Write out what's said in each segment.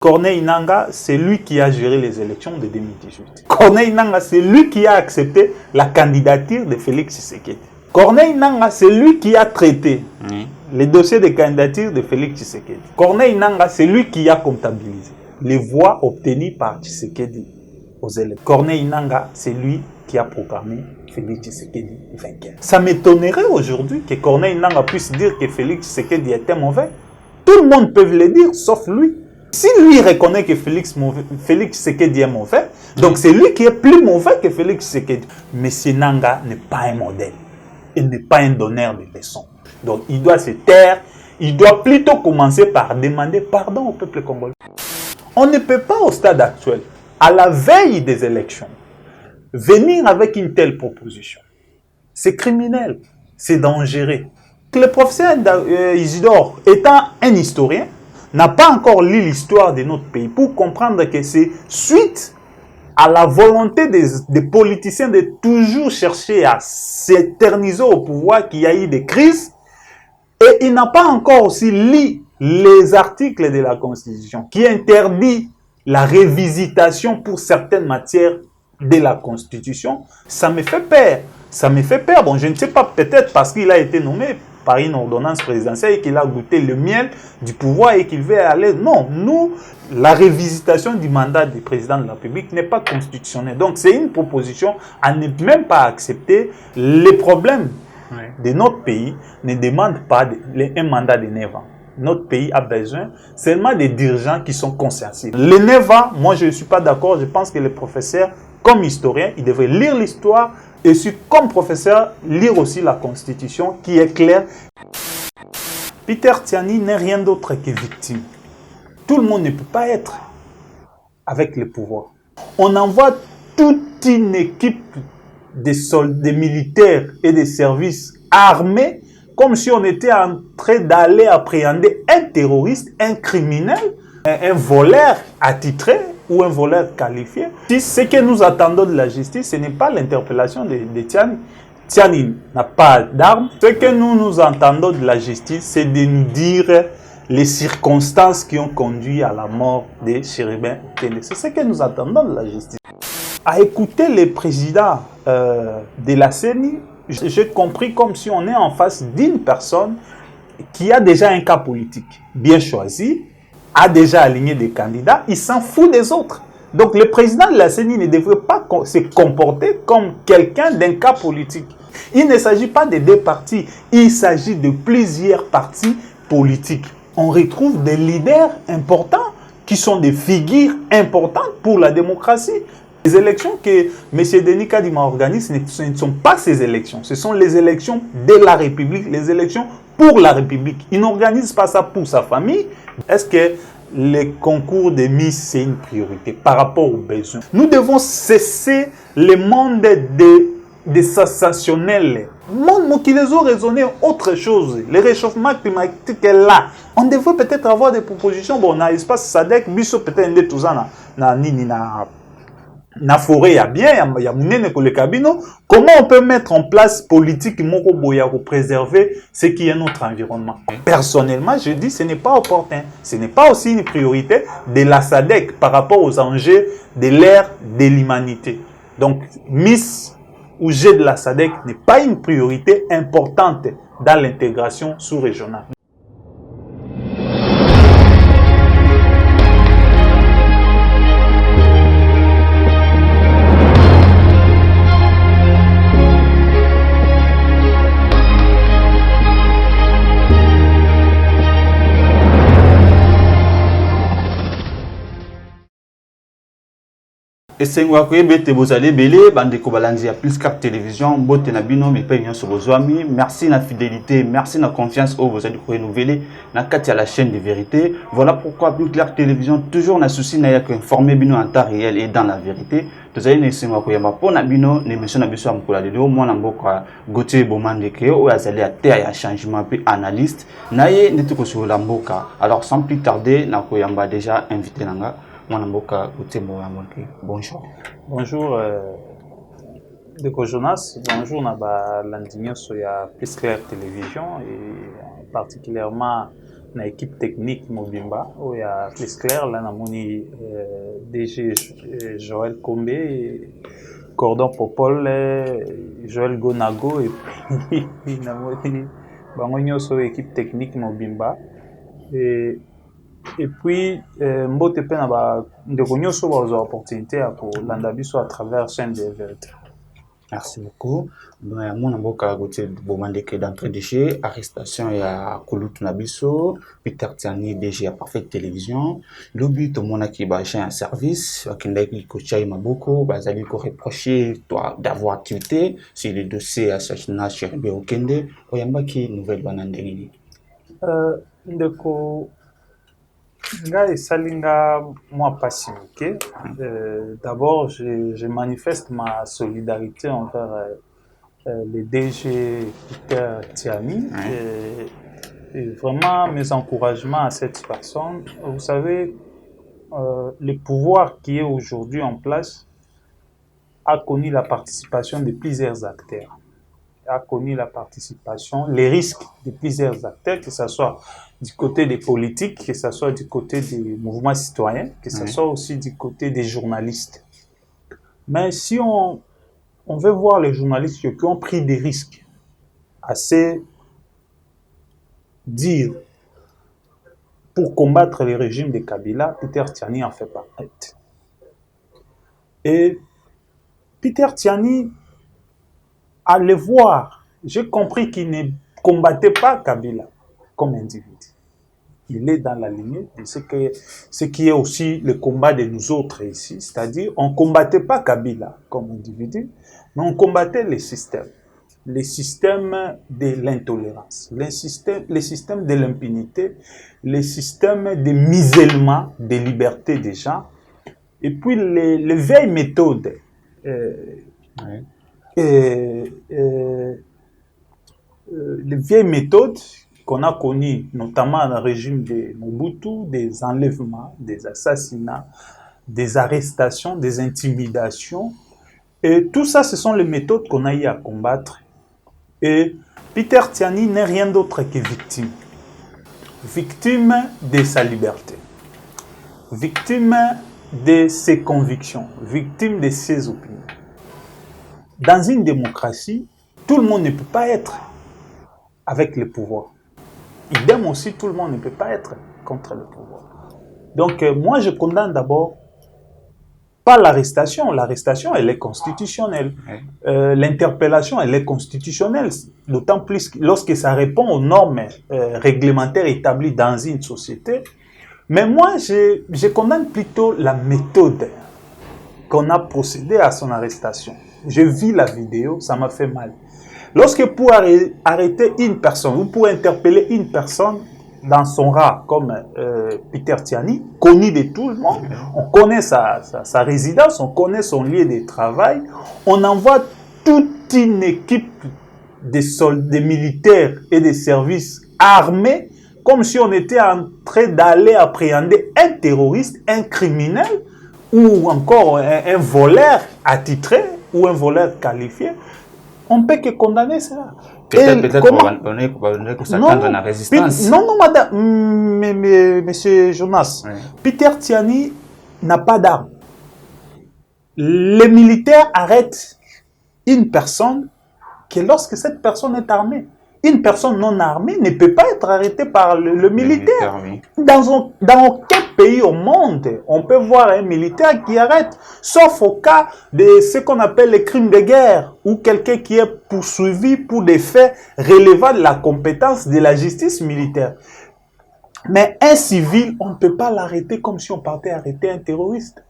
Corneille Nangaa, c'est lui qui a géré les élections de 2018. Corneille Nangaa, c'est lui qui a accepté la candidature de Félix Tshisekedi. Corneille Nangaa, c'est lui qui a traité les dossiers de candidature de Félix Tshisekedi. Corneille Nangaa, c'est lui qui a comptabilisé les voix obtenues par Tshisekedi aux élections. Corneille Nangaa, c'est lui qui a programmé Félix Tshisekedi vainqueur. Ça m'étonnerait aujourd'hui que Corneille Nangaa puisse dire que Félix Tshisekedi était mauvais. Tout le monde peut le dire, sauf lui. Si lui reconnaît que Félix Tshisekedi est mauvais, donc c'est lui qui est plus mauvais que Félix Tshisekedi. Monsieur Nangaa n'est pas un modèle. Il n'est pas un donneur de leçons. Donc il doit se taire. Il doit plutôt commencer par demander pardon au peuple congolais. On ne peut pas au stade actuel, à la veille des élections, venir avec une telle proposition. C'est criminel, c'est dangereux. Le professeur Isidore, étant un historien, n'a pas encore lu l'histoire de notre pays pour comprendre que c'est suite à la volonté des politiciens de toujours chercher à s'éterniser au pouvoir qu'il y a eu des crises. Et il n'a pas encore aussi lu les articles de la Constitution qui interdit la révisitation pour certaines matières de la Constitution. Ça me fait peur. Ça me fait peur. Bon, je ne sais pas, peut-être parce qu'il a été nommé par une ordonnance présidentielle et qu'il a goûté le miel du pouvoir et qu'il veut aller. Non, nous, la révisitation du mandat du président de la République n'est pas constitutionnelle. Donc, c'est une proposition à ne même pas accepter. Les problèmes de notre pays ne demandent pas un mandat de 9 ans. Notre pays a besoin seulement des dirigeants qui sont consciencieux. Les 9 ans, moi je ne suis pas d'accord. Je pense que les professeurs, comme historiens, ils devraient lire l'histoire et comme professeur, lire aussi la Constitution qui est claire. Peter Tiani n'est rien d'autre que victime. Tout le monde ne peut pas être avec le pouvoir. On envoie toute une équipe de soldats, militaires et des services armés comme si on était en train d'aller appréhender un terroriste, un criminel, un voleur attitré ou un voleur qualifié. Si ce que nous attendons de la justice, ce n'est pas l'interpellation de Tiani. Tiani n'a pas d'armes. Ce que nous entendons de la justice, c'est de nous dire les circonstances qui ont conduit à la mort de Chérubin Okende. C'est ce que nous attendons de la justice. À écouter les présidents de la CENI, j'ai compris comme si on est en face d'une personne qui a déjà un cas politique bien choisi, a déjà aligné des candidats, il s'en fout des autres. Donc le président de la CENI ne devrait pas se comporter comme quelqu'un d'un cas politique. Il ne s'agit pas de 2 partis, il s'agit de plusieurs partis politiques. On retrouve des leaders importants qui sont des figures importantes pour la démocratie. Les élections que M. Denis Kadima organise, ce ne sont pas ces élections. Ce sont les élections de la République, les élections pour la République. Il n'organise pas ça pour sa famille. Est-ce que les concours de Miss, c'est une priorité par rapport aux besoins? Nous devons cesser le monde des sensationnels. Le monde qui les ont raisonné autre chose. Le réchauffement climatique est là. On devrait peut-être avoir des propositions. Bon, dans l'espace SADC, biso peut-être tout ça na forêt, il y a bien, il y a mounene ko le cabino. Comment on peut mettre en place politique moko boya pour préserver ce qui est notre environnement? Personnellement, je dis ce n'est pas opportun. Ce n'est pas aussi une priorité de la SADC par rapport aux enjeux de l'ère de l'humanité. Donc, Miss ou G de la SADC n'est pas une priorité importante dans l'intégration sous-régionale. Esengwa koyebete bozali belé bandeko balanzi ya Plus Cap Télévision mbote na bino mepe nyonso bozwami. Merci na fidélité, merci na confiance au bozali ko renouveler na kati ya la chaîne de vérité. Voilà pourquoi Plus Cap Télévision toujours na souci na ya ko informer bino en temps réel et dans la vérité. Tozali na esengwa koyamba pona bino na émission na biso ya mkola lelo mwana mboka Gauthier Bomandeke o azali à terre ya changement puis analyste na ye ndeti ko sur la mboka. Alors sans plus tarder na koyamba déjà invité nanga Mwanamboka Utembo Amonke. Bonjour. Bonjour, Deko Jonas. Bonjour, Naba Landigno sur Plus Clair Télévision et particulièrement na équipe technique mobimba oyo ya plus clair là namoni DG Joël Kombe, Cordon Popol, Joël Gonago et puis namoni bango nyonso équipe technique mobimba et puis mbote pe na ba ndeko nyonso bazwa opportunité ya kolanda biso à travers chaîne de vérité. Merci beaucoup. Mon amboka gote bomandeke d'entrée de jeu, arrestation ya Kulutu Nabiso, Peter Tiani DG à Parfait Télévision. Le but au monde qui ba un service, qui n'a ko chai maboko, bazali ko reprocher toi d'avoir activité sur le dossier assassinat Cherbe Okende, oyamba ki nouvelle banandeli. Ndeko nga esalinga moi pacifique. D'abord, je manifeste ma solidarité envers le DG Peter Tiani et vraiment mes encouragements à cette personne. Vous savez, le pouvoir qui est aujourd'hui en place a connu la participation de plusieurs acteurs. A connu la participation, les risques de plusieurs acteurs, que ce soit du côté des politiques, que ce soit du côté des mouvements citoyens, que ce soit aussi du côté des journalistes. Mais si on veut voir les journalistes qui ont pris des risques assez durs pour combattre le régime de Kabila, Peter Tiani en fait partie. Et Peter Tiani, à le voir, j'ai compris qu'il ne combattait pas Kabila comme individu. Il est dans la lignée de ce qui est aussi le combat de nous autres ici. C'est-à-dire, on ne combattait pas Kabila comme individu, mais on combattait les systèmes de l'intolérance, les systèmes de l'impunité, les systèmes de musellement des libertés des gens, et puis les vieilles méthodes. Les vieilles méthodes qu'on a connues, notamment dans le régime de Mobutu, des enlèvements, des assassinats, des arrestations, des intimidations. Et tout ça, ce sont les méthodes qu'on a eu à combattre. Et Peter Tiani n'est rien d'autre que victime. Victime de sa liberté. Victime de ses convictions. Victime de ses opinions. Dans une démocratie, tout le monde ne peut pas être avec le pouvoir. Idem aussi, tout le monde ne peut pas être contre le pouvoir. Donc, moi, je condamne d'abord pas l'arrestation. L'arrestation, elle est constitutionnelle. L'interpellation, elle est constitutionnelle. D'autant plus lorsque ça répond aux normes réglementaires établies dans une société. Mais moi, je condamne plutôt la méthode qu'on a procédé à son arrestation. Je vis la vidéo, ça m'a fait mal. Lorsque pour arrêter une personne, ou pour interpeller une personne dans son rang, comme Peter Tiani, connu de tout le monde, on connaît sa résidence, on connaît son lieu de travail, on envoie toute une équipe de militaires et de services armés, comme si on était en train d'aller appréhender un terroriste, un criminel, ou encore un voleur attitré, ou un voleur qualifié. On ne peut que condamner ça. Peut-être qu'on s'attendre à la résistance. Non, madame, monsieur Jonas, Peter Tiani n'a pas d'armes. Les militaires arrêtent une personne que lorsque cette personne est armée. Une personne non armée ne peut pas être arrêtée par le militaire. Dans aucun pays au monde, on peut voir un militaire qui arrête, sauf au cas de ce qu'on appelle les crimes de guerre, ou quelqu'un qui est poursuivi pour des faits relevant de la compétence de la justice militaire. Mais un civil, on ne peut pas l'arrêter comme si on partait arrêter un terroriste.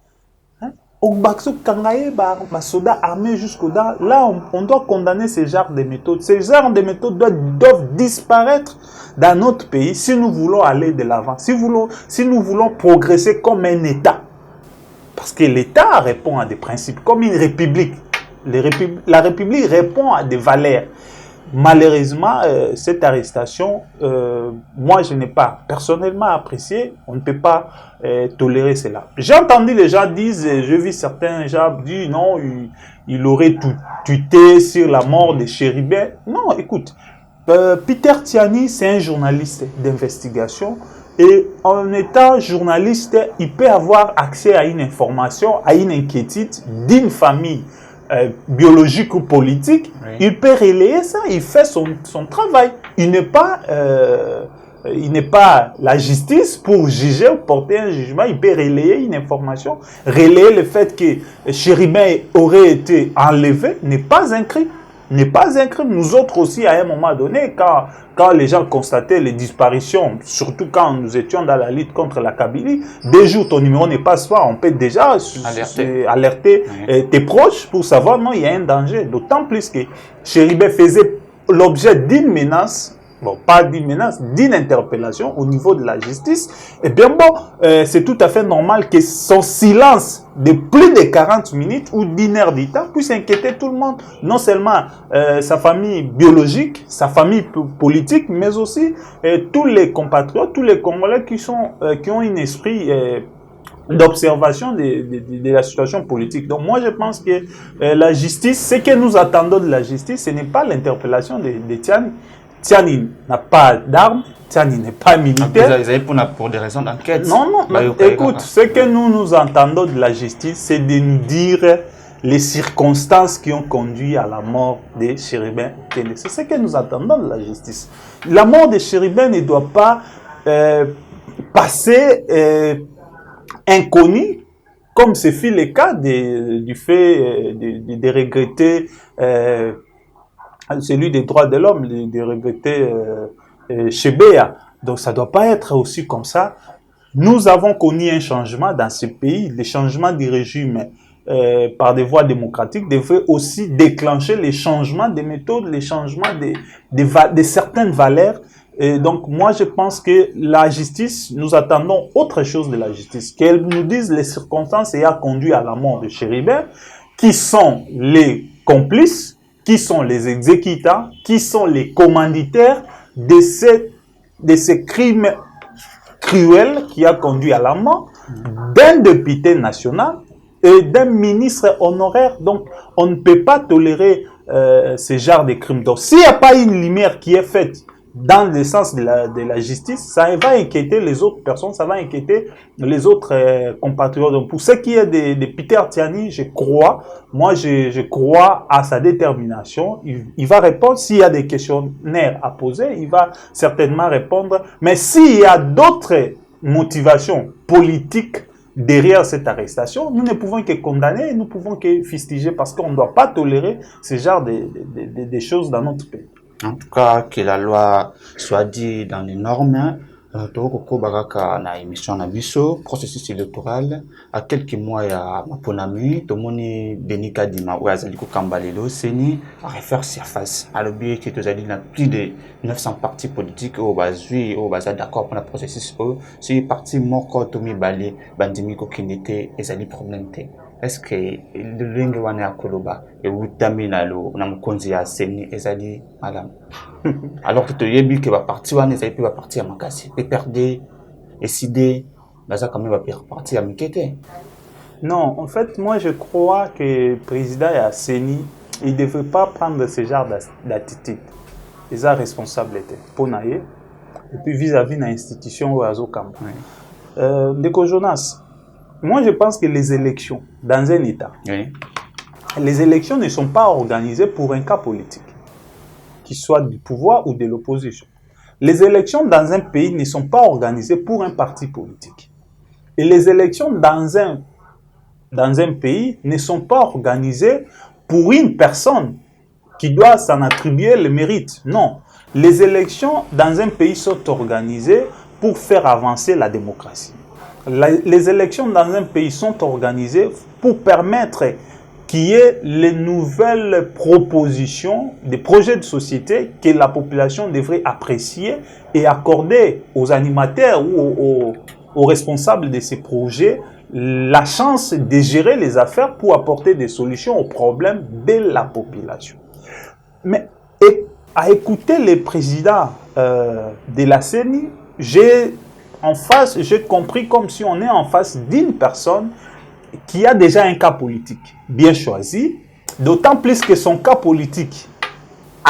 Soldats armés jusqu'au dents. Là, on doit condamner ce genre de méthodes. Ces genres de méthodes doivent disparaître dans notre pays si nous voulons aller de l'avant, si nous voulons progresser comme un État. Parce que l'État répond à des principes, comme une république. La république répond à des valeurs. Malheureusement, cette arrestation, moi je n'ai pas personnellement apprécié. On ne peut pas tolérer cela. J'ai entendu les gens dire, je vis certains gens dire non, il aurait tweeté sur la mort de Chéribin. Non, écoute, Peter Tiani, c'est un journaliste d'investigation. Et en étant journaliste, il peut avoir accès à une information, à une inquiétude d'une famille biologique ou politique. Oui. Il peut relayer ça, il fait son travail. Il n'est pas la justice pour juger ou porter un jugement. Il peut relayer une information. Relayer le fait que Chéribin aurait été enlevé n'est pas un crime. N'est pas un crime. Nous autres aussi, à un moment donné, quand les gens constataient les disparitions, surtout quand nous étions dans la lutte contre la Kabylie, dès jours ton numéro n'est pas soit, on peut déjà alerter tes proches pour savoir non, il y a un danger. D'autant plus que Chéribin faisait l'objet d'une menace. Bon, pas d'une menace, d'une interpellation au niveau de la justice. Eh bien bon, c'est tout à fait normal que son silence de plus de 40 minutes ou d'une heure du temps puisse inquiéter tout le monde. Non seulement sa famille biologique, sa famille politique, mais aussi tous les compatriotes, tous les Congolais qui ont un esprit d'observation de la situation politique. Donc moi je pense que la justice, ce que nous attendons de la justice, ce n'est pas l'interpellation de Tiani. Tiani n'a pas d'armes, Tiani n'est pas militaire. Vous avez pour des raisons d'enquête. Non, écoute, ce que nous entendons de la justice, c'est de nous dire les circonstances qui ont conduit à la mort de Chéribin Kene. C'est ce que nous attendons de la justice. La mort de Chéribin ne doit pas passer inconnue, comme ce fut le cas du fait de regretter celui des droits de l'homme, de regretter Chebeya. Donc ça ne doit pas être aussi comme ça. Nous avons connu un changement dans ce pays. Le changement du régime par des voies démocratiques devrait aussi déclencher les changements des méthodes, les changements de certaines valeurs. Et donc moi je pense que la justice, nous attendons autre chose de la justice, qu'elle nous dise les circonstances ayant conduit à la mort de Chéribin, qui sont les complices, qui sont les exécutants, qui sont les commanditaires de ces crimes cruels qui a conduit à la mort d'un député national et d'un ministre honoraire. Donc, on ne peut pas tolérer ce genre de crimes. Donc, s'il n'y a pas une lumière qui est faite dans le sens de la justice, ça va inquiéter les autres personnes, ça va inquiéter les autres compatriotes. Donc, pour ce qui est de Peter Tiani, je crois à sa détermination. Il va répondre. S'il y a des questionnaires à poser, il va certainement répondre. Mais s'il y a d'autres motivations politiques derrière cette arrestation, nous ne pouvons que condamner, nous ne pouvons que fustiger parce qu'on ne doit pas tolérer ce genre de choses dans notre pays. En tout cas, que la loi soit dit dans les normes. Toko baraka na émission na biso processus électoral à quelques mois ya maponami tomoni Denis Kadima ou azali ko kambalelo seni à refaire surface à l'objet que tu as dit na plus de 900 partis politiques au bazui au baza d'accord pour le processus si parti moko tomi balé bandimi ko kinete ezali problème te. Est-ce que le lingue wana ya koloba et utamina lo na mkonzi ya seni ezali madame alors que tu yebi que va partir wana ezali pe va partir à makasi pe perdre décider baza quand même va partir à mikete. Non, en fait moi je crois que le président ya seni il devrait pas prendre ce genre d'attitude. Ils ont responsabilité pour naïe et puis vis-à-vis de l'institution ou azokam. Ndeko Jonas, moi, je pense que les élections dans un État, les élections ne sont pas organisées pour un cas politique, qu'il soit du pouvoir ou de l'opposition. Les élections dans un pays ne sont pas organisées pour un parti politique. Et les élections dans un pays ne sont pas organisées pour une personne qui doit s'en attribuer le mérite. Non. Les élections dans un pays sont organisées pour faire avancer la démocratie. Les élections dans un pays sont organisées pour permettre qu'il y ait les nouvelles propositions, des projets de société que la population devrait apprécier et accorder aux animateurs ou aux responsables de ces projets la chance de gérer les affaires pour apporter des solutions aux problèmes de la population. Mais à écouter les présidents de la CENI, j'ai compris comme si on est en face d'une personne qui a déjà un cas politique bien choisi, d'autant plus que son cas politique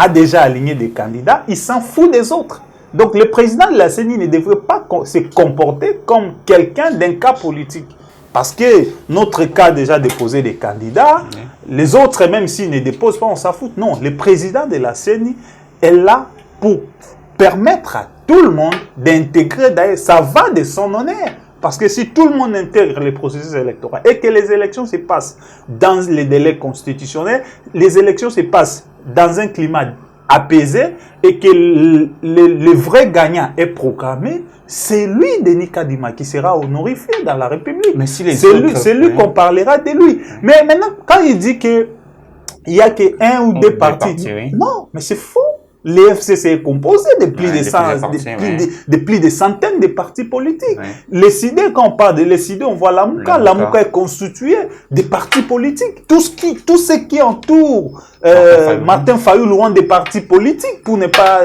a déjà aligné des candidats, il s'en fout des autres. Donc le président de la CENI ne devrait pas se comporter comme quelqu'un d'un cas politique. Parce que notre cas a déjà déposé des candidats, les autres, même s'ils ne déposent pas, on s'en fout. Non, le président de la CENI est là pour permettre à tout le monde d'intégrer, d'ailleurs, ça va de son honneur. Parce que si tout le monde intègre les processus électoraux et que les élections se passent dans les délais constitutionnels, les élections se passent dans un climat apaisé et que le vrai gagnant est programmé, c'est lui, Denis Kadima, qui sera honorifié dans la République. Mais si c'est lui qu'on parlera de lui. Mais maintenant, quand il dit qu'il n'y a qu'un ou deux partis, non, mais c'est faux. L'EFCC est composé de plus de centaines de partis politiques. Les CID, quand on parle de l'ECID, on voit la Mouka est constituée de partis politiques. Tout ce qui entoure Martin Fayulu loin des partis politiques, pour ne pas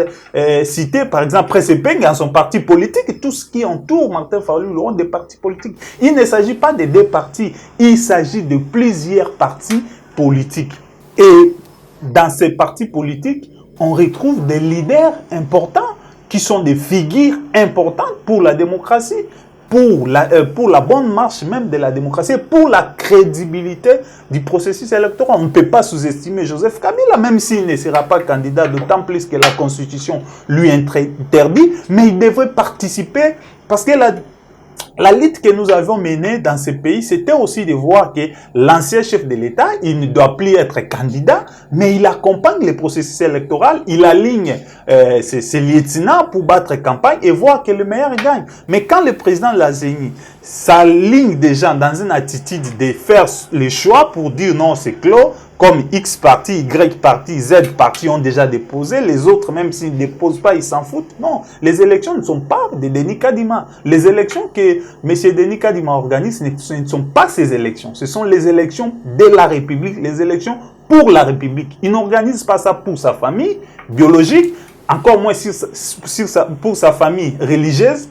citer, par exemple, Presse-Peng dans son parti politique, tout ce qui entoure Martin Fayulu loin des partis politiques. Il ne s'agit pas de deux partis, il s'agit de plusieurs partis politiques. Et dans ces partis politiques, on retrouve des leaders importants qui sont des figures importantes pour la démocratie, pour la bonne marche même de la démocratie, pour la crédibilité du processus électoral. On ne peut pas sous-estimer Joseph Kabila, même s'il ne sera pas candidat, d'autant plus que la Constitution lui interdit, mais il devrait participer parce que la lutte que nous avons menée dans ce pays, c'était aussi de voir que l'ancien chef de l'État, il ne doit plus être candidat, mais il accompagne le processus électoral, il aligne ses lieutenants pour battre campagne et voir que le meilleur gagne. Mais quand le président de la CENI s'aligne déjà dans une attitude de faire les choix pour dire non, c'est clos, comme X parti, Y parti, Z parti ont déjà déposé, les autres, même s'ils ne déposent pas, ils s'en foutent. Non, les élections ne sont pas de Denis Kadima. Les élections que M. Denis Kadima organise, ce ne sont pas ces élections. Ce sont les élections de la République, les élections pour la République. Il n'organise pas ça pour sa famille biologique, encore moins pour sa famille religieuse,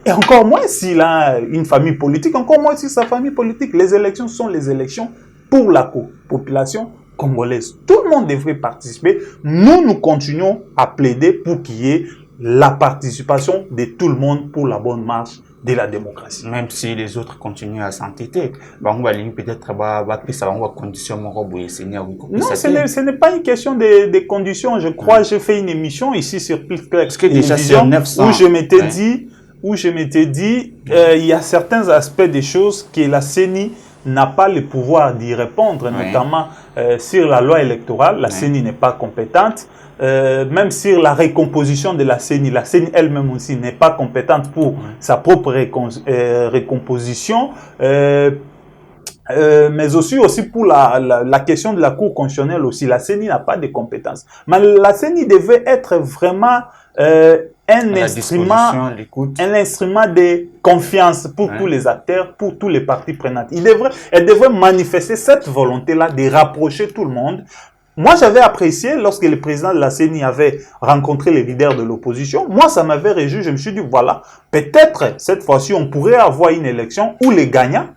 et encore moins s'il a une famille politique, encore moins sur sa famille politique. Les élections sont les élections pour la population congolaise. Tout le monde devrait participer. Nous continuons à plaider pour qu'il y ait la participation de tout le monde pour la bonne marche de la démocratie. Même si les autres continuent à s'entêter, on va peut-être condition. Non, ce n'est pas une question de conditions. Je crois que j'ai fait une émission ici sur Pulsclex Télévision où je m'étais dit, il y a certains aspects des choses que la CENI n'a pas le pouvoir d'y répondre, notamment sur la loi électorale. La CENI n'est pas compétente. Même sur la récomposition de la CENI elle-même aussi n'est pas compétente pour sa propre récomposition. Mais aussi pour la question de la Cour constitutionnelle aussi. La CENI n'a pas de compétences. Mais la CENI devait être vraiment un instrument de confiance pour tous les acteurs, pour tous les partis prenants. Elle devrait manifester cette volonté-là de rapprocher tout le monde. Moi, j'avais apprécié lorsque le président de la CENI avait rencontré les leaders de l'opposition. Moi, ça m'avait réjoui. Je me suis dit, voilà, peut-être cette fois-ci, on pourrait avoir une élection où les gagnants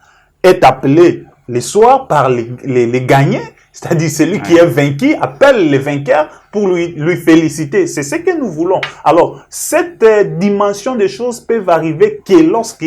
est appelé le soir par les gagnants. C'est-à-dire celui qui est vaincu appelle les vainqueurs pour lui féliciter. C'est ce que nous voulons. Alors, cette dimension des choses peuvent arriver que lorsque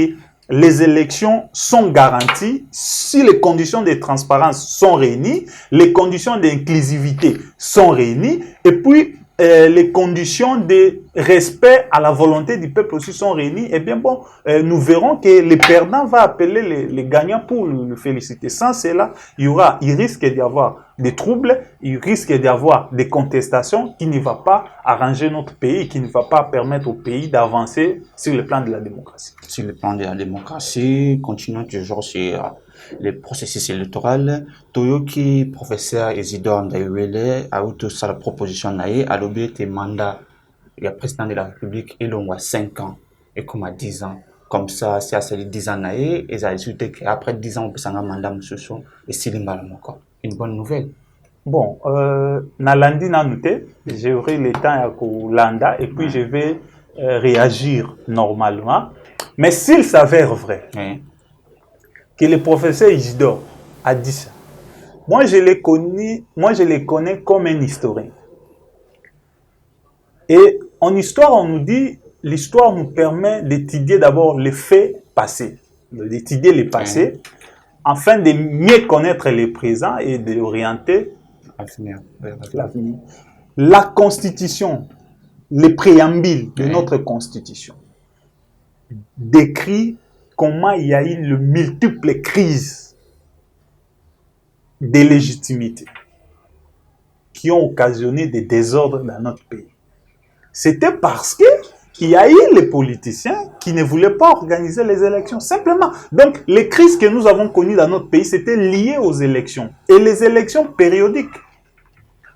les élections sont garanties, si les conditions de transparence sont réunies, les conditions d'inclusivité sont réunies, et puis les conditions de respect à la volonté du peuple aussi sont réunies, eh bien bon, nous verrons que le perdant va appeler les gagnants pour le féliciter. Sans cela, il risque d'y avoir des troubles, il risque d'y avoir des contestations qui ne va pas arranger notre pays, qui ne va pas permettre au pays d'avancer sur le plan de la démocratie. Sur le plan de la démocratie, continuons toujours sur le processus électoral. Toyoki, professeur Isidore Ndaiwele, a eu toute sa proposition naïe, a l'objet mandat le président de la République et l'on voit 5 ans et comme à 10 ans. Comme ça, c'est à 10 ans naïe, et ça a résulté qu'après 10 ans, on peut s'en avoir mandat, monsieur Son, et c'est une bonne nouvelle. Bon, Nalandi Nanute, j'aurai le temps à Landa et puis je vais réagir normalement. Mais s'il s'avère vrai que le professeur Isidore a dit ça, moi je le connais comme un historien. Et en histoire, on nous dit, l'histoire nous permet d'étudier d'abord les faits passés, d'étudier les passés, afin de mieux connaître les présents et d'orienter l'avenir. La Constitution, les préambules de notre Constitution, décrit comment il y a eu de multiples crises de légitimité qui ont occasionné des désordres dans notre pays. C'était parce qu'il y a eu les politiciens qui ne voulaient pas organiser les élections, simplement. Donc, les crises que nous avons connues dans notre pays, c'était lié aux élections. Et les élections périodiques.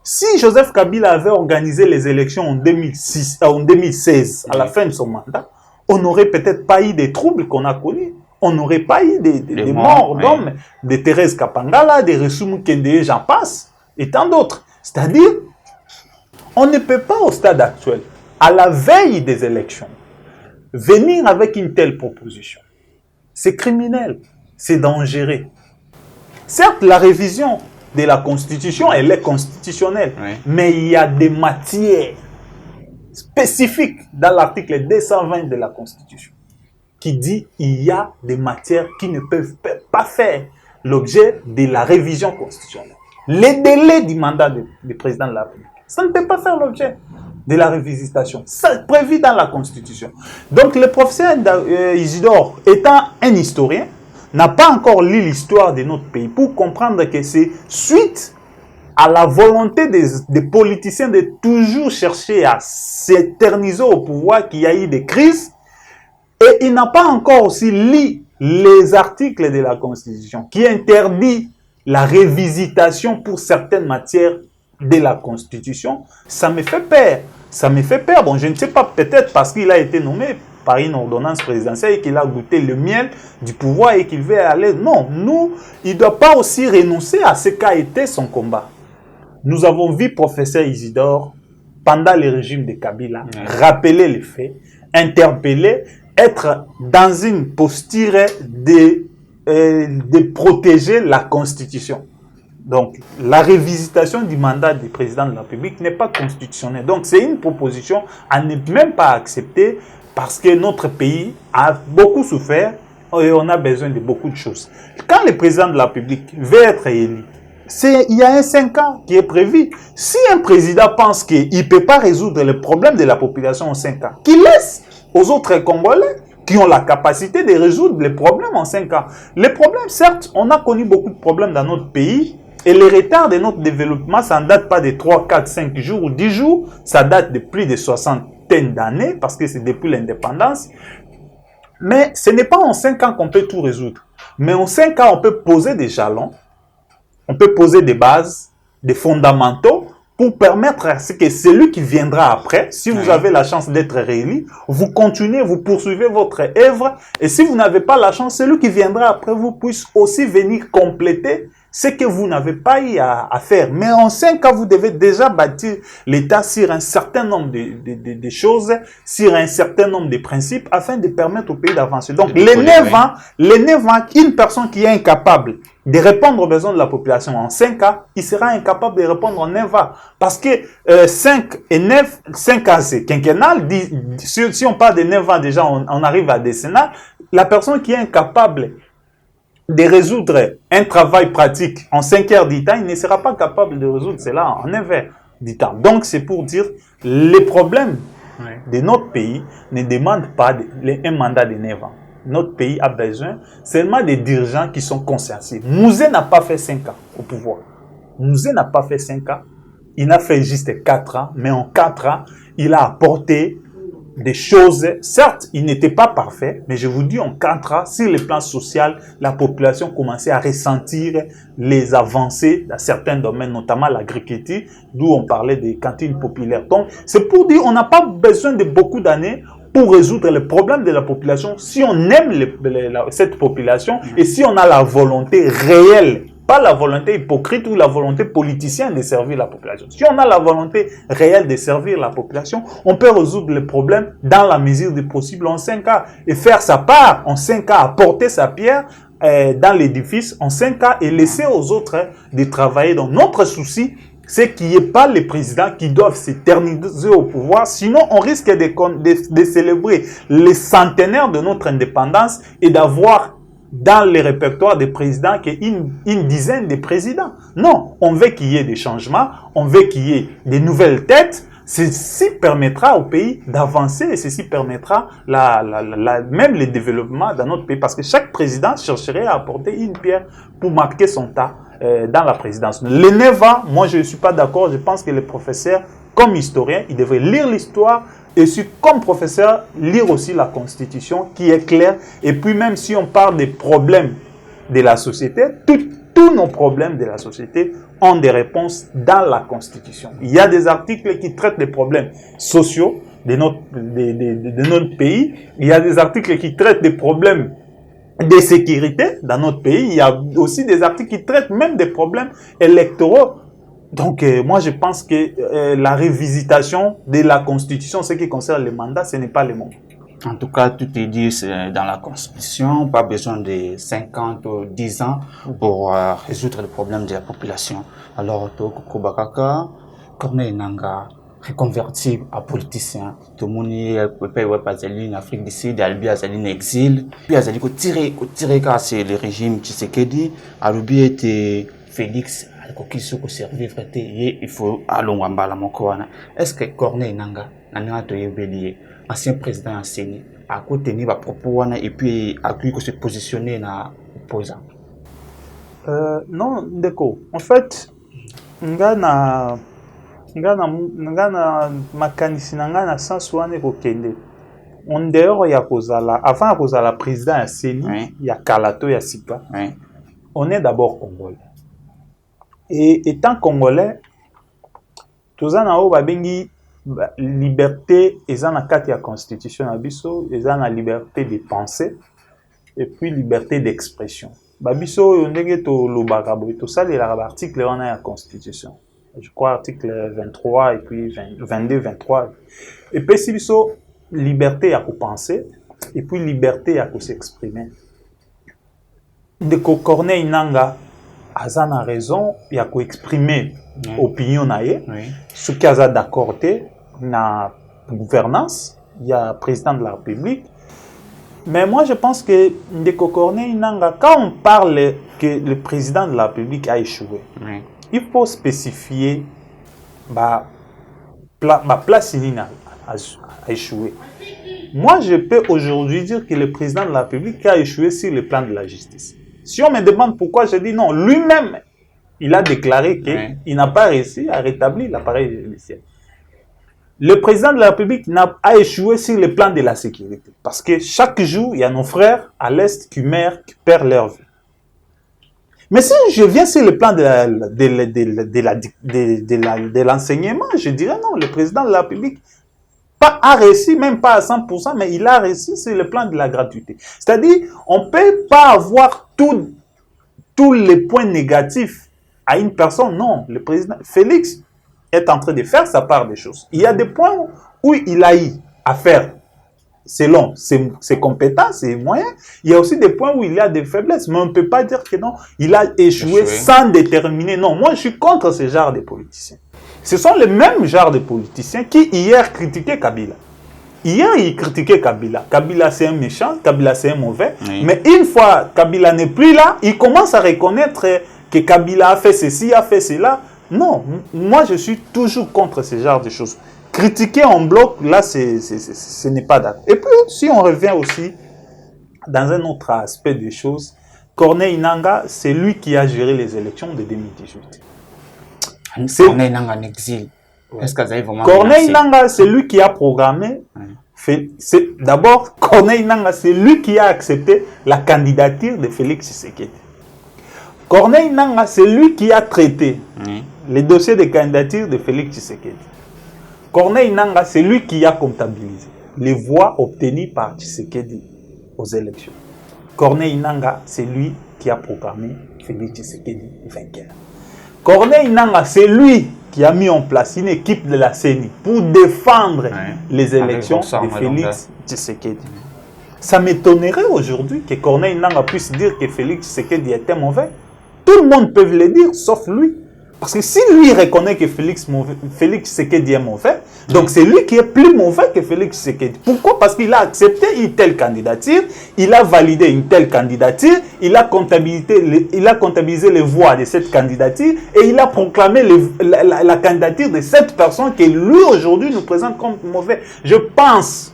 Si Joseph Kabila avait organisé les élections en 2016, à la fin de son mandat, on n'aurait peut-être pas eu des troubles qu'on a connus. On n'aurait pas eu des morts d'hommes, de Thérèse Kapangala, de Ressoumou Kende, j'en passe, et tant d'autres. C'est-à-dire, on ne peut pas au stade actuel, à la veille des élections, venir avec une telle proposition. C'est criminel, c'est dangereux. Certes, la révision de la Constitution, elle est constitutionnelle, mais il y a des matières spécifiques dans l'article 220 de la Constitution qui dit qu'il y a des matières qui ne peuvent pas faire l'objet de la révision constitutionnelle. Les délais du mandat du président de la République, ça ne peut pas faire l'objet de la révisitation. C'est prévu dans la Constitution. Donc le professeur Isidore, étant un historien, n'a pas encore lu l'histoire de notre pays pour comprendre que c'est suite à la volonté des politiciens de toujours chercher à s'éterniser au pouvoir qu'il y a eu des crises. Et il n'a pas encore aussi lu les articles de la Constitution qui interdit la révisitation pour certaines matières de la Constitution. Ça me fait peur. Ça me fait peur. Bon, je ne sais pas, peut-être parce qu'il a été nommé par une ordonnance présidentielle et qu'il a goûté le miel du pouvoir et qu'il veut aller. Non, il ne doit pas aussi renoncer à ce qu'a été son combat. Nous avons vu professeur Isidore, pendant le régime de Kabila, rappeler les faits, interpeller, être dans une posture de protéger la Constitution. Donc, la révisitation du mandat du président de la République n'est pas constitutionnelle. Donc, c'est une proposition à ne même pas accepter parce que notre pays a beaucoup souffert et on a besoin de beaucoup de choses. Quand le président de la République veut être élu, il y a un 5 ans qui est prévu. Si un président pense qu'il ne peut pas résoudre les problèmes de la population en 5 ans, qu'il laisse aux autres Congolais qui ont la capacité de résoudre les problèmes en 5 ans. Les problèmes, certes, on a connu beaucoup de problèmes dans notre pays et le retard de notre développement, ça ne date pas de 3, 4, 5 jours ou 10 jours, ça date de plus de 60 d'années parce que c'est depuis l'indépendance. Mais ce n'est pas en 5 ans qu'on peut tout résoudre. Mais en 5 ans, on peut poser des jalons, on peut poser des bases, des fondamentaux pour permettre à ce que celui qui viendra après, si vous avez la chance d'être réélu, vous continuez, vous poursuivez votre œuvre. Et si vous n'avez pas la chance, celui qui viendra après vous puisse aussi venir compléter ce que vous n'avez pas eu à faire. Mais en 5 ans, vous devez déjà bâtir l'État sur un certain nombre de choses, sur un certain nombre de principes, afin de permettre au pays d'avancer. Donc, les 9 ans, une personne qui est incapable de répondre aux besoins de la population en 5 ans, il sera incapable de répondre en 9 ans. Parce que 5 et 9, 5 ans, c'est quinquennal. Si on parle de 9 ans, déjà, on arrive à décennal. La personne qui est incapable de résoudre un travail pratique en 5 heures du temps, il ne sera pas capable de résoudre cela en 9 heures du temps. Donc, c'est pour dire les problèmes de notre pays ne demandent pas un mandat de 9 ans. Notre pays a besoin seulement des dirigeants qui sont consciencieux. Mouzé n'a pas fait 5 ans au pouvoir. Mouzé n'a pas fait 5 ans. Il a fait juste 4 ans, mais en 4 ans, il a apporté des choses. Certes, il n'était pas parfait, mais je vous dis, en 4 ans, sur le plan social, la population commençait à ressentir les avancées dans certains domaines, notamment l'agriculture, d'où on parlait des cantines populaires. Donc, c'est pour dire qu'on n'a pas besoin de beaucoup d'années pour résoudre les problèmes de la population si on aime cette population et si on a la volonté réelle, pas la volonté hypocrite ou la volonté politicienne de servir la population. Si on a la volonté réelle de servir la population, on peut résoudre les problèmes dans la mesure du possible en 5 ans et faire sa part en 5 ans, apporter sa pierre dans l'édifice en 5 ans et laisser aux autres de travailler. Donc notre souci c'est qu'il n'y ait pas les présidents qui doivent s'éterniser au pouvoir, sinon on risque de célébrer les centenaires de notre indépendance et d'avoir dans les répertoires des présidents une dizaine de présidents. Non, on veut qu'il y ait des changements, on veut qu'il y ait des nouvelles têtes. Ceci permettra au pays d'avancer et ceci permettra même le développement dans notre pays, parce que chaque président chercherait à apporter une pierre pour marquer son tas dans la présidence. Les 9 ans, moi je ne suis pas d'accord. Je pense que les professeurs, comme historiens, ils devraient lire l'histoire et comme professeur, lire aussi la Constitution qui est claire. Et puis même si on parle des problèmes de la société, tous nos problèmes de la société ont des réponses dans la Constitution. Il y a des articles qui traitent des problèmes sociaux de notre pays. Il y a des articles qui traitent des problèmes de sécurité dans notre pays. Il y a aussi des articles qui traitent même des problèmes électoraux. Donc, moi, je pense que la révisitation de la Constitution, ce qui concerne les mandats, ce n'est pas le moment. En tout cas, tout est dit dans la Constitution, pas besoin de 50 ou 10 ans pour résoudre les problèmes de la population. Alors, Toko Bakaka, Corneille Nangaa, reconverti à politicien. Tout le monde est en Afrique du Sud, Albi Azali en exil. Puis Azali ko tiré car c'est le régime Tshisekedi. Alubi était Félix, qui se survivre il faut aller à Mokoana. Est-ce que Corneille Nangaa n'a pas été ancien président enseigné à côté de propos et puis à qui se positionner na opposant? Non, d'accord. En fait, ngana makanisi na sens wana kokende. En dehors ya kozala, avant kozala président enseigné, il y a Kalato ya Sipa. On est d'abord congolais. Et étant congolais, tozana o babengi liberté, eza na kati ya constitution na biso, eza na liberté de penser et puis liberté d'expression. Babiso yo ndenge to lobaka boy to salela article wana ya constitution. Je crois article 23 et puis 22 23. Et puis si biso liberté à penser et puis liberté à s'exprimer. De Corneille Nangaa azana raison ya ko exprimer opinion na ye, ce qui a d'accord na gouvernance, il y a président de la République. Mais moi je pense que Ndeko Corneille Nangaa, quand on parle que le président de la République a échoué, il faut spécifier place a échoué. Moi je peux aujourd'hui dire que le président de la République a échoué sur le plan de la justice. Si on me demande pourquoi, je dis non. Lui-même, il a déclaré qu'il n'a pas réussi à rétablir l'appareil judiciaire. Le président de la République a échoué sur le plan de la sécurité. Parce que chaque jour, il y a nos frères à l'Est qui meurent, qui perdent leur vie. Mais si je viens sur le plan de l'enseignement, je dirais non, le président de la République a réussi, même pas à 100%, mais il a réussi sur le plan de la gratuité. C'est-à-dire, on ne peut pas avoir tous les points négatifs à une personne. Non, le président Félix est en train de faire sa part des choses. Il y a des points où il a eu à faire selon ses compétences et ses moyens. Il y a aussi des points où il y a des faiblesses, mais on ne peut pas dire que non, il a échoué sans déterminer. Non, moi je suis contre ce genre de politiciens. Ce sont les mêmes genres de politiciens qui hier critiquaient Kabila. Hier, ils critiquaient Kabila. Kabila, c'est un méchant, Kabila, c'est un mauvais. Oui. Mais une fois Kabila n'est plus là, ils commencent à reconnaître que Kabila a fait ceci, a fait cela. Non, moi, je suis toujours contre ce genre de choses. Critiquer en bloc, là, ce n'est pas d'accord. Et puis, si on revient aussi dans un autre aspect des choses, Corneille Nangaa, c'est lui qui a géré les élections de 2018. Corneille Nangaa en exil. Est-ce que vous avez vraiment Corneille Nangaa, c'est lui qui a programmé. D'abord, Corneille Nangaa, c'est lui qui a accepté la candidature de Félix Tshisekedi. Corneille Nangaa, c'est lui qui a traité les dossiers de candidature de Félix Tshisekedi. Corneille Nangaa, c'est lui qui a comptabilisé les voix obtenues par Tshisekedi aux élections. Corneille Nangaa, c'est lui qui a proclamé Félix Tshisekedi vainqueur. Corneille Nangaa, c'est lui qui a mis en place une équipe de la CENI pour défendre les élections de Félix Tshisekedi. Ça m'étonnerait aujourd'hui que Corneille Nangaa puisse dire que Félix Tshisekedi était mauvais. Tout le monde peut le dire, sauf lui. Parce que si lui reconnaît que Félix Tshisekedi est mauvais, donc c'est lui qui est plus mauvais que Félix Tshisekedi. Pourquoi? Parce qu'il a accepté une telle candidature, il a validé une telle candidature, il a comptabilisé les voix de cette candidature et il a proclamé la candidature de cette personne que lui aujourd'hui nous présente comme mauvais. Je pense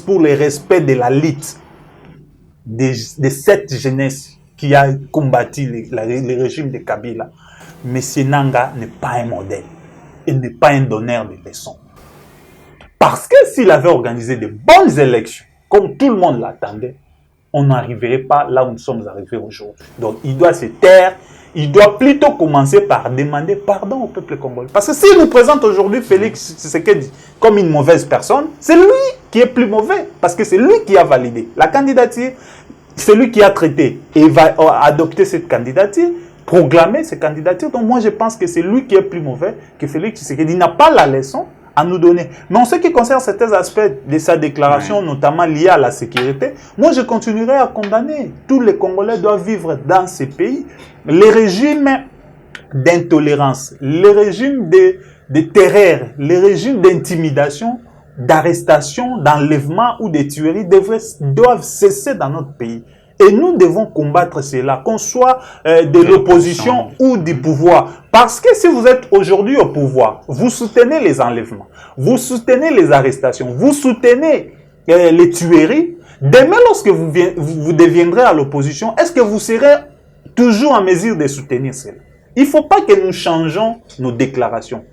pour le respect de la lutte de cette jeunesse qui a combattu le régime de Kabila. M. Nanga n'est pas un modèle. Il n'est pas un donneur de leçons. Parce que s'il avait organisé de bonnes élections, comme tout le monde l'attendait, on n'arriverait pas là où nous sommes arrivés aujourd'hui. Donc il doit se taire, il doit plutôt commencer par demander pardon au peuple congolais. Parce que s'il nous présente aujourd'hui Félix Tshisekedi comme une mauvaise personne, c'est lui qui est plus mauvais. Parce que c'est lui qui a validé la candidature, c'est lui qui a traité et va adopter cette candidature, proclamer cette candidature. Donc moi je pense que c'est lui qui est plus mauvais que Félix Tshisekedi. Il n'a pas la leçon à nous donner. Mais en ce qui concerne certains aspects de sa déclaration, notamment liés à la sécurité, moi je continuerai à condamner. Tous les Congolais doivent vivre dans ces pays. Les régimes d'intolérance, les régimes de terreur, les régimes d'intimidation, d'arrestation, d'enlèvement ou de tuerie doivent cesser dans notre pays. Et nous devons combattre cela, qu'on soit de l'opposition ou du pouvoir. Parce que si vous êtes aujourd'hui au pouvoir, vous soutenez les enlèvements, vous soutenez les arrestations, vous soutenez les tueries. Demain, lorsque vous deviendrez à l'opposition, est-ce que vous serez toujours en mesure de soutenir cela? Il ne faut pas que nous changeons nos déclarations.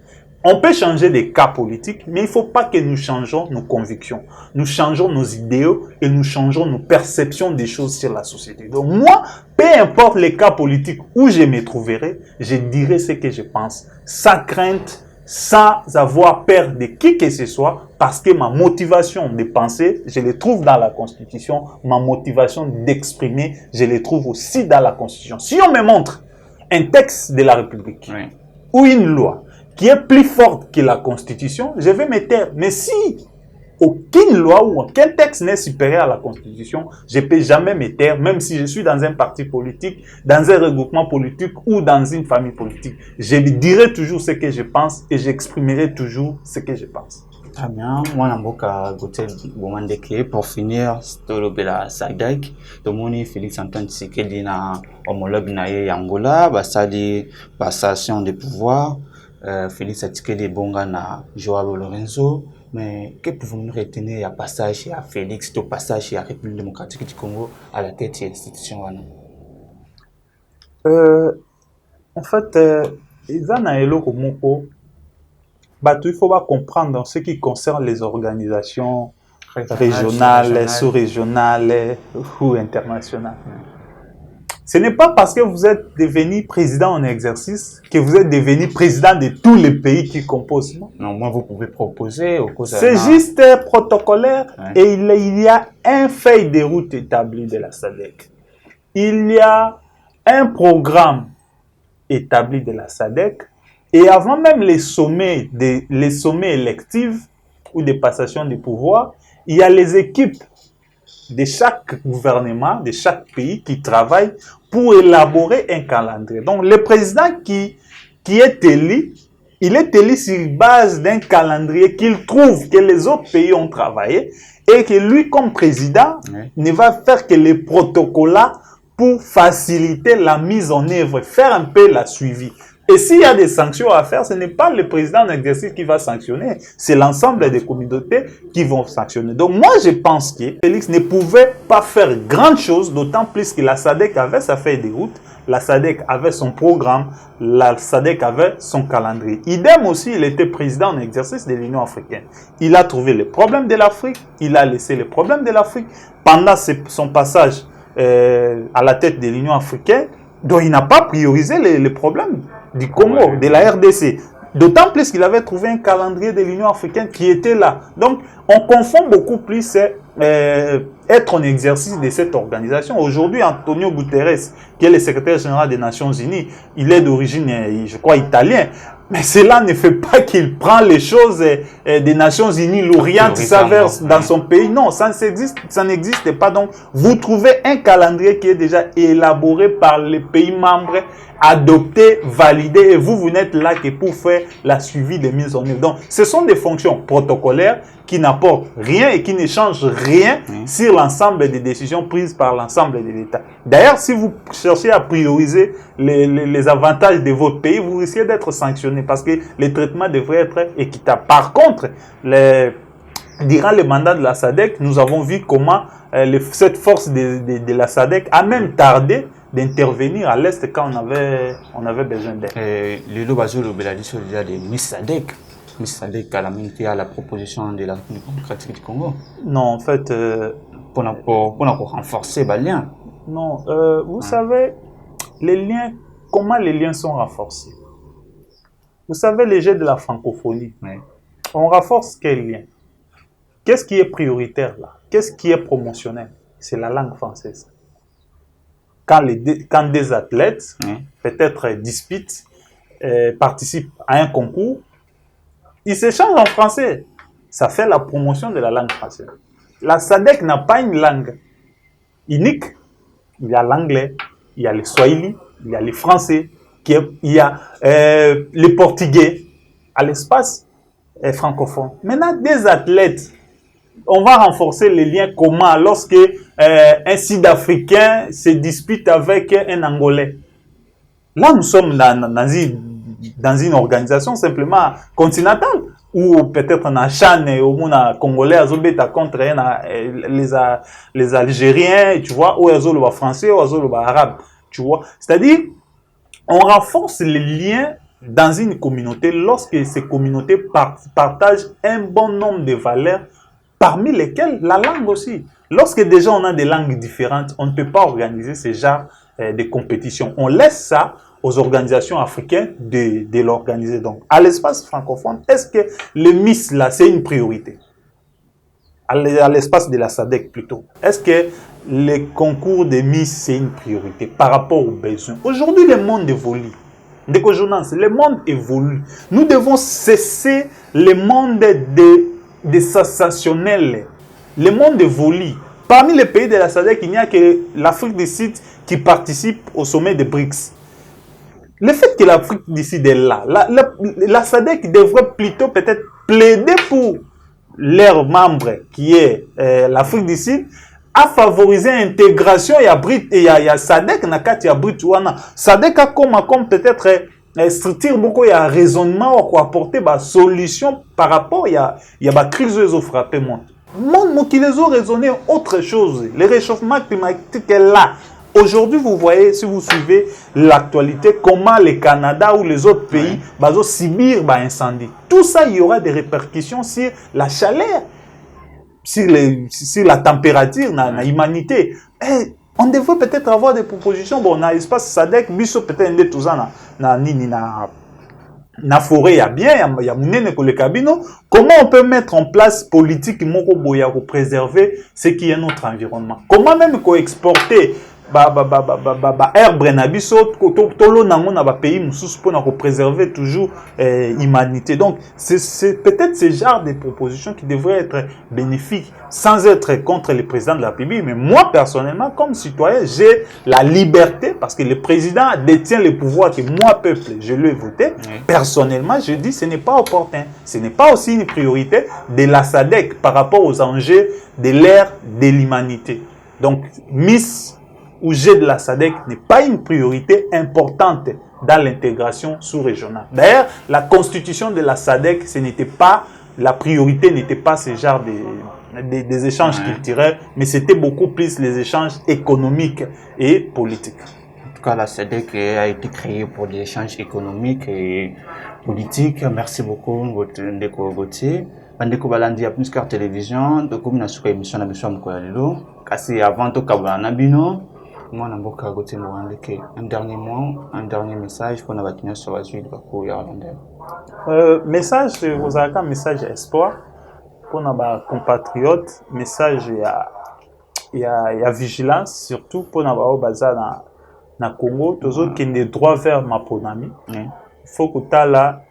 On peut changer des cas politiques, mais il ne faut pas que nous changeons nos convictions. Nous changeons nos idéaux et nous changeons nos perceptions des choses sur la société. Donc moi, peu importe les cas politiques où je me trouverai, je dirai ce que je pense, sans crainte, sans avoir peur de qui que ce soit, parce que ma motivation de penser, je le trouve dans la Constitution, ma motivation d'exprimer, je le trouve aussi dans la Constitution. Si on me montre un texte de la République ou une loi qui est plus forte que la Constitution, je vais me taire. Mais si aucune loi ou aucun texte n'est supérieur à la Constitution, je ne peux jamais me taire, même si je suis dans un parti politique, dans un regroupement politique ou dans une famille politique. Je dirai toujours ce que je pense et j'exprimerai toujours ce que je pense. Très bien. Moi, pour finir, Stolobela Sadak, Tomoni Félix Antoine Tshisekedi na homologue na Angola, basali passation de pouvoir. Félix Tshisekedi bonga na Joao Lorenzo, mais que pouvons-nous retenir à passage à Félix, au passage à la République démocratique du Congo à la tête de l'institution? En fait, il faut pas comprendre dans ce qui concerne les organisations régionales, sous-régionales ou internationales. Ce n'est pas parce que vous êtes devenu président en exercice que vous êtes devenu président de tous les pays qui composent. Non, moi, vous pouvez proposer. C'est juste protocolaire et il y a un feuille de route établi de la SADC. Il y a un programme établi de la SADC et avant même les sommets électifs ou des passations de pouvoir, il y a les équipes de chaque gouvernement, de chaque pays qui travaillent pour élaborer un calendrier. Donc, le président qui est élu, il est élu sur base d'un calendrier qu'il trouve que les autres pays ont travaillé et que lui, comme président, ne va faire que les protocoles pour faciliter la mise en œuvre, faire un peu la suivi. Et s'il y a des sanctions à faire, ce n'est pas le président en exercice qui va sanctionner, c'est l'ensemble des communautés qui vont sanctionner. Donc moi, je pense que Félix ne pouvait pas faire grande chose, d'autant plus que la SADC avait sa feuille de route, la SADC avait son programme, la SADC avait son calendrier. Idem aussi, il était président en exercice de l'Union africaine. Il a trouvé les problèmes de l'Afrique, il a laissé les problèmes de l'Afrique pendant son passage à la tête de l'Union africaine, donc il n'a pas priorisé les problèmes du Congo, de la RDC. D'autant plus qu'il avait trouvé un calendrier de l'Union africaine qui était là. Donc, on confond beaucoup plus être en exercice de cette organisation. Aujourd'hui, Antonio Guterres, qui est le secrétaire général des Nations Unies, il est d'origine, je crois, italien. Mais cela ne fait pas qu'il prend les choses des Nations Unies, l'Orient s'averse dans son pays. Non, ça n'existe pas. Donc, vous trouvez un calendrier qui est déjà élaboré par les pays membres, adopté, validé, et vous n'êtes là que pour faire la suivi des mises en œuvre. Donc, ce sont des fonctions protocolaires qui n'apportent rien et qui ne changent rien sur l'ensemble des décisions prises par l'ensemble de l'État. D'ailleurs, si vous cherchez à prioriser les avantages de votre pays, vous risquez d'être sanctionné parce que les traitements devraient être équitables. Par contre, durant le mandat de la SADC, nous avons vu comment cette force de la SADC a même tardé d'intervenir à l'Est quand on avait besoin d'aide. Le Lobazo Beladi déjà de Miss SADC. Miss SADC à la proposition de la République démocratique du Congo. Non, en fait... pour renforcer les liens. Non, vous savez, les liens, comment les liens sont renforcés? Vous savez, les jeux de la francophonie, on renforce quel lien? Qu'est-ce qui est prioritaire là? Qu'est-ce qui est promotionnel? C'est la langue française. Quand des athlètes, peut-être disputent, participent à un concours, ils s'échangent en français. Ça fait la promotion de la langue française. La SADC n'a pas une langue unique. Il y a l'anglais, il y a le swahili, il y a le français, il y a le portugais à l'espace francophone. Maintenant, des athlètes, on va renforcer les liens communs lorsque un Sud-Africain se dispute avec un Angolais. Là, nous sommes dans une organisation simplement continentale, ou peut-être en Chan, au monde congolais, contre les Algériens, tu vois, ou les Français, ou les Arabes, tu vois. C'est-à-dire, on renforce les liens dans une communauté lorsque ces communautés partagent un bon nombre de valeurs, parmi lesquelles la langue aussi. Lorsque déjà on a des langues différentes, on ne peut pas organiser ce genre de compétition. On laisse ça aux organisations africaines de l'organiser. Donc, à l'espace francophone, est-ce que le Miss, là, c'est une priorité? À l'espace de la SADC, plutôt. Est-ce que les concours de Miss, c'est une priorité par rapport aux besoins? Aujourd'hui, le monde évolue. Le monde évolue. Nous devons cesser le monde des sensationnels. Le monde évolue. Parmi les pays de la SADC, il n'y a que l'Afrique du Sud qui participe au sommet des BRICS. Le fait que l'Afrique du Sud est là, la SADC devrait plutôt peut-être plaider pour leurs membres, qui est l'Afrique du Sud, à favoriser l'intégration. Il y a SADC, il y a Britouana. SADC a comme peut-être structure beaucoup, il y a un raisonnement pour apporter des solutions par rapport, il y a des crises qui ont frappé le monde. Monde qui les ont raisonné autre chose. Le réchauffement climatique est là. Aujourd'hui, vous voyez, si vous suivez l'actualité, comment le Canada ou les autres pays vont subir un incendie. Tout ça, il y aura des répercussions sur la chaleur, sur la température, dans l'humanité. On devrait peut-être avoir des propositions. Bon, dans l'espace SADC, biso peut-être tout ça na forêt, il y a bien, il y a le cabino. Comment on peut mettre en place politique pour préserver ce qui est notre environnement? Comment même exporter air brenabiso tolo nango na ba pays mususu pour préserver toujours l'humanité. Donc c'est peut-être ce genre de propositions qui devraient être bénéfiques sans être contre le président de la République. Mais moi personnellement, comme citoyen, j'ai la liberté, parce que le président détient le pouvoir que moi peuple je lui ai voté. Personnellement, je dis ce n'est pas opportun, ce n'est pas aussi une priorité de la SADC par rapport aux enjeux de l'ère de l'humanité. Donc Miss ou G de la SADC n'est pas une priorité importante dans l'intégration sous-régionale. D'ailleurs, la constitution de la SADC, la priorité n'était pas ce genre des échanges culturels, mais c'était beaucoup plus les échanges économiques et politiques. En tout cas, la SADC a été créée pour des échanges économiques et politiques. Merci beaucoup, Ndeko Gauthier. Bandeko balandi ya plus car télévision, de comme na suka émission na biso mkoya lelo. Kasi avant to kabana na bino, moi na mboka Gauthier Morandeke. Un dernier message pour na bakinya sur la suite de ko ya Rwanda. Message vous avez un message espoir pour nos compatriotes, message il y a vigilance surtout pour nos bazar na Congo, tous autres qui ont des droits vers ma ponami. Il faut que tu as là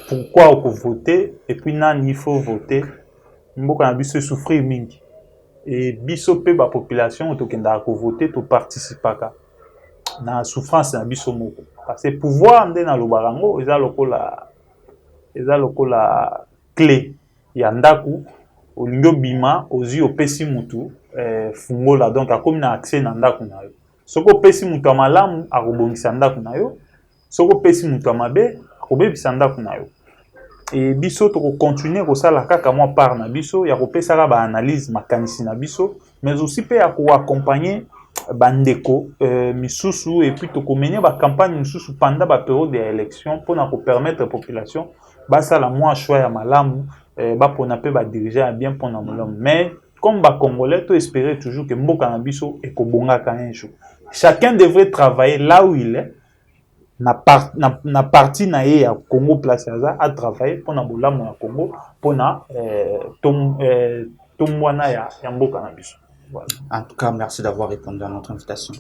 pourquoi on peut voter et puis nan il faut voter. Mboka na biso souffrir mingi. Et biso pe ba population tokenda ko voter to participer na souffrance na biso moko. Parce que pouvoir nde na lobarango eza lokola clé ya ndaku olingo bima ozi opesi mutu fungola donc akomi na accès na ndaku na yo. Soko opesi mutu malamu akobongisa ndaku na yo. Soko opesi mutu mabe akobebisa ndaku na yo. Et biso to continuer ko sala kaka moi part na biso ya ko pesa ba analyse makanisi na biso mais aussi pe ya ko accompagner bandeko misusu et puis to ko mener ba campagne misusu pendant ba période de élection pour na ko permettre population ba sala moi choix ya malamu ba pona pe ba diriger bien pour na molom mais comme ba congolais to espérer toujours que mboka na biso e ko bonga ka un jour chacun devrait travailler là où il est na parti na ye ya Congo place à travailler pour na bolamu ya Congo pour na tomwana ya mboka na biso. Voilà. En tout cas, merci d'avoir répondu à notre invitation.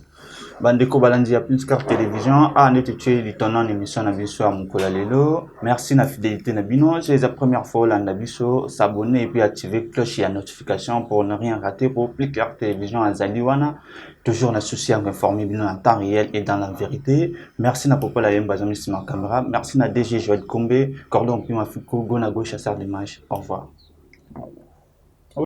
Bandeko Balandi à plus carte télévision a nete tué lieutenant émission na biso à Mukola lelo. Merci na fidélité na bino. C'est la première fois là na biso s'abonner et puis activer cloche et notification pour ne rien rater pour plus carte télévision à Zaliwana. Toujours na souci à informer bino en temps réel et dans la vérité. Merci na Popo la Yemba Zamisima caméra. Merci na DG Joël Kombe, cordon Pima Fiko, Gona Go chasseur d'images. Au revoir.